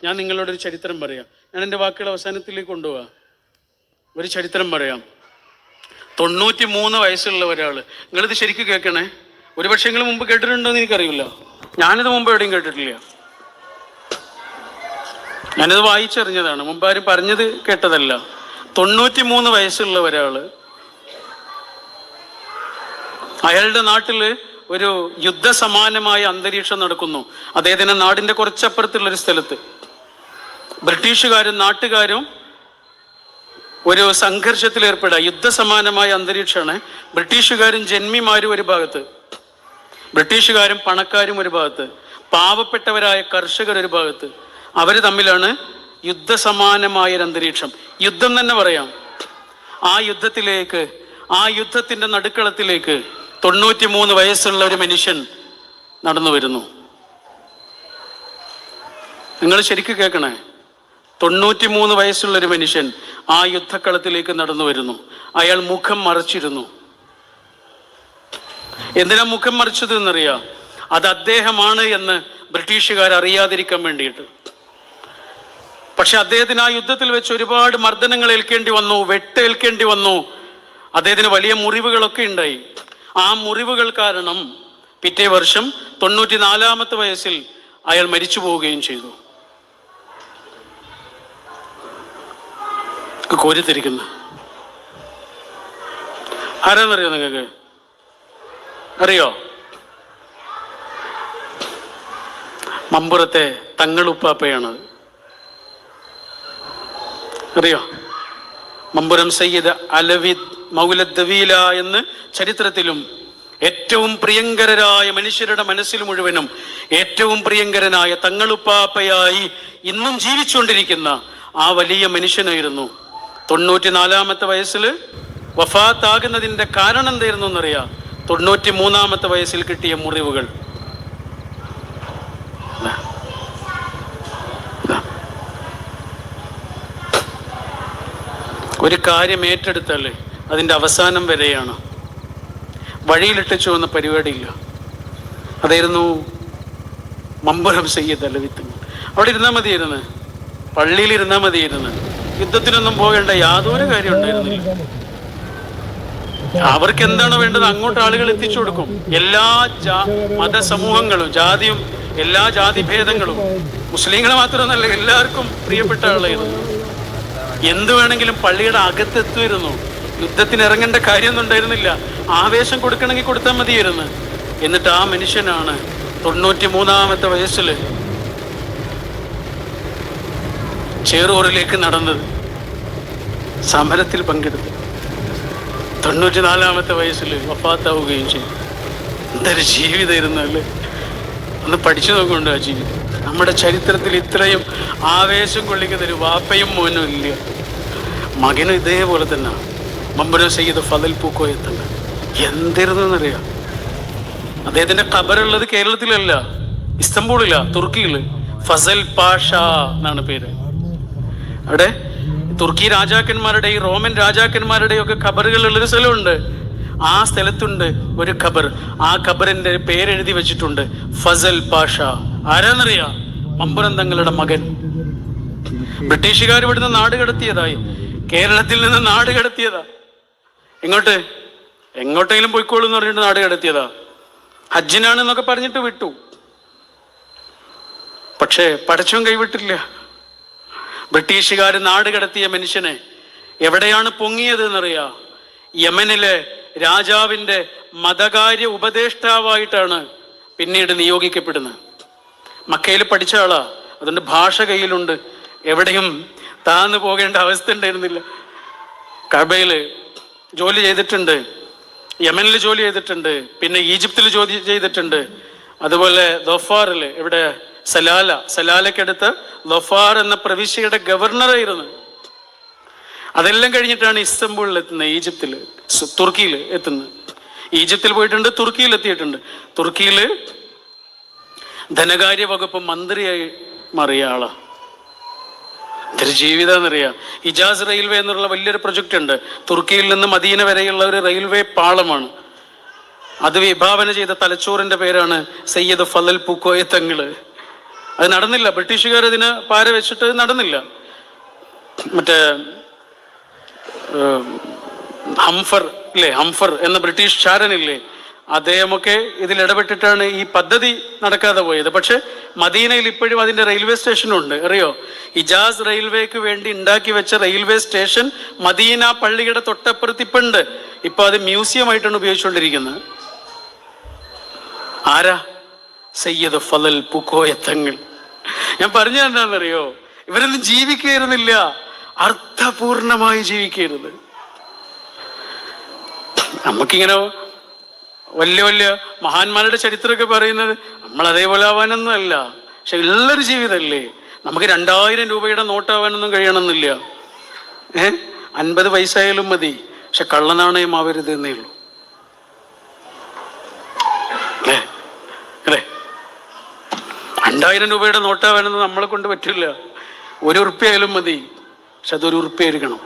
ഞാൻ നിങ്ങളോടൊരു ചരിത്രം പറയാം. ഞാൻ എൻ്റെ വാക്കുകൾ അവസാനത്തിലേക്ക് കൊണ്ടുപോകാം. ഒരു ചരിത്രം പറയാം. 93 വയസ്സുള്ള ഒരാൾ, നിങ്ങളിത് ശരിക്കും കേൾക്കണേ. ഒരുപക്ഷെ നിങ്ങൾ മുമ്പ് കേട്ടിട്ടുണ്ടോ എന്ന് എനിക്കറിയില്ല. ഞാനിത് മുമ്പ് എവിടെയും കേട്ടിട്ടില്ല. ഞാനിത് വായിച്ചറിഞ്ഞതാണ്, മുമ്പ് ആരും പറഞ്ഞത് കേട്ടതല്ല. 93 വയസ്സുള്ള ഒരാൾ, അയാളുടെ നാട്ടിൽ ഒരു യുദ്ധസമാനമായ അന്തരീക്ഷം നടക്കുന്നു. അദ്ദേഹത്തിൻ്റെ നാടിൻ്റെ കുറച്ചപ്പുറത്തുള്ളൊരു സ്ഥലത്ത് ബ്രിട്ടീഷുകാരും നാട്ടുകാരും ഒരു സംഘർഷത്തിൽ ഏർപ്പെടുക. യുദ്ധസമാനമായ അന്തരീക്ഷമാണ്. ബ്രിട്ടീഷുകാരും ജന്മിമാരും ഒരു ഭാഗത്ത്, ബ്രിട്ടീഷുകാരും പണക്കാരും ഒരു ഭാഗത്ത്, പാവപ്പെട്ടവരായ കർഷകർ ഒരു ഭാഗത്ത്. അവർ തമ്മിലാണ് യുദ്ധസമാനമായൊരു അന്തരീക്ഷം. യുദ്ധം തന്നെ പറയാം. ആ യുദ്ധത്തിലേക്ക്, ആ യുദ്ധത്തിൻ്റെ നടുക്കളത്തിലേക്ക് 93 വയസ്സുള്ള ഒരു മനുഷ്യൻ നടന്നു വരുന്നു. നിങ്ങൾ ശരിക്കും കേൾക്കണേ. 93 വയസ്സുള്ളൊരു മനുഷ്യൻ ആ യുദ്ധക്കളത്തിലേക്ക് നടന്നു വരുന്നു. അയാൾ മുഖം മറച്ചിരുന്നു. എന്തിനാ മുഖം മറിച്ചത് എന്നറിയാം? അത് അദ്ദേഹമാണ് എന്ന് ബ്രിട്ടീഷുകാർ അറിയാതിരിക്കാൻ വേണ്ടിയിട്ട്. പക്ഷെ അദ്ദേഹത്തിന് ആ യുദ്ധത്തിൽ വെച്ച് ഒരുപാട് മർദ്ദനങ്ങൾ ഏൽക്കേണ്ടി വന്നു, വെട്ടേൽക്കേണ്ടി വന്നു. അദ്ദേഹത്തിന് വലിയ മുറിവുകളൊക്കെ ഉണ്ടായി. ആ മുറിവുകൾ കാരണം പിറ്റേ വർഷം 94-ാമത്തെ വയസ്സിൽ അയാൾ മരിച്ചു പോവുകയും ചെയ്തു. കോരിത്തിരിക്കുന്നു. ആരാന്നറിയോ നിങ്ങൾക്ക്? അറിയോ? മമ്പുറത്തെ തങ്ങളുപ്പാപ്പയാണത്. അറിയോ? മമ്പുറം സയ്യിദ് അലവി മൗലദ്ദവീല എന്ന് ചരിത്രത്തിലും ഏറ്റവും പ്രിയങ്കരരായ മനുഷ്യരുടെ മനസ്സിൽ മുഴുവനും ഏറ്റവും പ്രിയങ്കരനായ തങ്ങളുപ്പാപ്പയായി ഇന്നും ജീവിച്ചുകൊണ്ടിരിക്കുന്ന ആ വലിയ മനുഷ്യനായിരുന്നു. 94-ാമത്തെ വയസ്സിൽ വഫാത്താകുന്നതിൻ്റെ കാരണം എന്തായിരുന്നു എന്നറിയാം? 93-ാമത്തെ വയസ്സിൽ കിട്ടിയ മുറിവുകൾ. ഒരു കാര്യം ഏറ്റെടുത്താൽ അതിൻ്റെ അവസാനം വരെയാണ്. വഴിയിലിട്ടു വന്ന പരിപാടിയില്ല. അതായിരുന്നു മമ്പുറം സയ്യിദ് അലവി തങ്ങൾ. അവിടെ ഇരുന്നാൽ മതിയായിരുന്നു, പള്ളിയിൽ ഇരുന്നാൽ മതിയായിരുന്നു. യുദ്ധത്തിനൊന്നും പോകേണ്ട യാതൊരു കാര്യം ഉണ്ടായിരുന്നില്ല. അവർക്ക് എന്താണ് വേണ്ടത് അങ്ങോട്ട് ആളുകൾ എത്തിച്ചു കൊടുക്കും. എല്ലാ മതസമൂഹങ്ങളും ജാതിയും എല്ലാ ജാതിഭേദങ്ങളും, മുസ്ലിങ്ങൾ മാത്രമല്ല എല്ലാവർക്കും പ്രിയപ്പെട്ട ആളായിരുന്നു. എന്ത് വേണമെങ്കിലും പള്ളിയുടെ അകത്തെത്തുമായിരുന്നു. യുദ്ധത്തിന് ഇറങ്ങേണ്ട കാര്യമൊന്നും ഉണ്ടായിരുന്നില്ല. ആവേശം കൊടുക്കണമെങ്കിൽ കൊടുത്താൽ മതിയായിരുന്നു. എന്നിട്ട് ആ മനുഷ്യനാണ് 93-ാമത്തെ വയസ്സിൽ ചേറൂറിലേക്ക് നടന്നത്, സമരത്തിൽ പങ്കെടുത്തു. 94-ാമത്തെ വയസ്സിൽ വഫാത്താവുകയും ചെയ്തു. എന്തൊരു ജീവിതമായിരുന്നു അല്ലേ! ഒന്ന് പഠിച്ചു നോക്കുന്നുണ്ട് ആ ജീവിതം. നമ്മുടെ ചരിത്രത്തിൽ ഇത്രയും ആവേശം കൊള്ളിക്കുന്ന ഒരു വാപ്പയും മോനും ഇല്ല. മകനും ഇതേപോലെ തന്നെ. മമ്പുറം സയ്യിദ് ഫദൽ പൂക്കോയ തന്നെ എന്തായിരുന്നു എന്നറിയാം? അദ്ദേഹത്തിന്റെ ഖബറുള്ളത് കേരളത്തിലല്ല, ഇസ്തംബൂളില, തുർക്കിയിൽ. ഫസൽ പാഷ എന്നാണ് പേര്. അവിടെ തുർക്കി രാജാക്കന്മാരുടെ, ഈ റോമൻ രാജാക്കന്മാരുടെയും ഒക്കെ ഖബറുകളുള്ളൊരു സ്ഥലമുണ്ട്. ആ സ്ഥലത്തുണ്ട് ഒരു ഖബർ. ആ ഖബറിന്റെ പേരെഴുതി വെച്ചിട്ടുണ്ട് ഫസൽ പാഷ. ആരാന്നറിയാം? മമ്പുറം തങ്ങളുടെ മകൻ. ബ്രിട്ടീഷുകാർ ഇവിടുന്ന് നാട് കടത്തിയതായി, കേരളത്തിൽ നിന്ന് നാട് കടത്തിയതാ. എങ്ങോട്ട്? എങ്ങോട്ടെങ്കിലും പോയിക്കോളൂ എന്ന് പറഞ്ഞിട്ട് നാട് കടത്തിയതാ. ഹജ്ജിനാണെന്നൊക്കെ പറഞ്ഞിട്ട് വിട്ടു. പക്ഷേ പടച്ചോൻ കൈവിട്ടില്ല. ബ്രിട്ടീഷുകാർ നാട് കടത്തിയ മനുഷ്യനെ എവിടെയാണ് പൊങ്ങിയത് എന്നറിയാം? യമനിലെ രാജാവിൻ്റെ മതകാര്യ ഉപദേഷ്ടാവായിട്ടാണ് പിന്നീട് നിയോഗിക്കപ്പെടുന്നത്. മക്കയിൽ പഠിച്ച ആളാ, അതുകൊണ്ട് ഭാഷ കയ്യിലുണ്ട്. എവിടെയും താന്നു പോകേണ്ട അവസ്ഥ ഉണ്ടായിരുന്നില്ല. കഅബയിൽ ജോലി ചെയ്തിട്ടുണ്ട്, യമനിൽ ജോലി ചെയ്തിട്ടുണ്ട്, പിന്നെ ഈജിപ്തിൽ ജോലി ചെയ്തിട്ടുണ്ട്. അതുപോലെ ദൊഫാറിൽ, ഇവിടെ സലാലക്കടുത്ത് ദൊഫാർ എന്ന പ്രവിശ്യയുടെ ഗവർണറായിരുന്നു. അതെല്ലാം കഴിഞ്ഞിട്ടാണ് ഇസ്തംബൂളിൽ എത്തുന്നത്, ഈജിപ്തിൽ, തുർക്കിയിൽ എത്തുന്നത്. ഈജിപ്തിൽ പോയിട്ടുണ്ട്, തുർക്കിയിൽ എത്തിയിട്ടുണ്ട്. തുർക്കിയിൽ ധനകാര്യ വകുപ്പ് മന്ത്രിയായി മാറിയ ആളാ. ഇതൊരു ജീവിതം എന്നറിയാം. ഹിജാസ് റെയിൽവേ എന്നുള്ള വലിയൊരു പ്രൊജക്റ്റ് ഉണ്ട്. തുർക്കിയിൽ നിന്ന് മദീന വരെയുള്ള ഒരു റെയിൽവേ പാളമാണ്. അത് വിഭാവന ചെയ്ത തലച്ചോറിന്റെ പേരാണ് സയ്യിദ് ഫദൽ പൂക്കോയ തങ്ങള്. അത് നടന്നില്ല. ബ്രിട്ടീഷുകാരതിന് പാര വെച്ചിട്ട് നടന്നില്ല. മറ്റേ ഹംഫർ ഇല്ലേ, ഹംഫർ എന്ന ബ്രിട്ടീഷ് ചാരനില്ലേ, അദ്ദേഹമൊക്കെ ഇതിൽ ഇടപെട്ടിട്ടാണ് ഈ പദ്ധതി നടക്കാതെ പോയത്. പക്ഷെ മദീനയിൽ ഇപ്പോഴും അതിൻ്റെ റെയിൽവേ സ്റ്റേഷനുണ്ട്. അറിയോ, ഇജാസ് റെയിൽവേക്ക് വേണ്ടി ഉണ്ടാക്കി വെച്ച റെയിൽവേ സ്റ്റേഷൻ മദീന പള്ളിയുടെ തൊട്ടപ്പുറത്തിപ്പുണ്ട്. ഇപ്പൊ അത് മ്യൂസിയം ആയിട്ടാണ് ഉപയോഗിച്ചുകൊണ്ടിരിക്കുന്നത്. ആരാ? സയ്യിദ് ഫളൽ പൂക്കോയ തങ്ങൾ. ഞാൻ പറഞ്ഞ എന്താണെന്നറിയോ, ഇവരൊന്നും ജീവിക്കുകയായിരുന്നില്ല, അർത്ഥപൂർണമായി ജീവിക്കരുത്. നമുക്കിങ്ങനെ വലിയ വലിയ മഹാന്മാരുടെ ചരിത്രമൊക്കെ പറയുന്നത് നമ്മൾ അതേപോലെ ആവാനൊന്നും അല്ല. പക്ഷെ ഉള്ളൊരു ജീവിതമല്ലേ. നമുക്ക് 2000 രൂപയുടെ നോട്ടാവാനൊന്നും കഴിയണമെന്നില്ല. 50 പൈസയായാലും മതി. പക്ഷെ കള്ളനാണയം ആവരുത് എന്നേ ഉള്ളൂ. അല്ലേ, 2000 രൂപയുടെ നോട്ടാവാനൊന്നും നമ്മളെ കൊണ്ട് പറ്റില്ല. 1 ഉറുപ്പ്യ ആയാലും മതി. പക്ഷെ അതൊരു ഉറുപ്പ്യ ആയിരിക്കണം.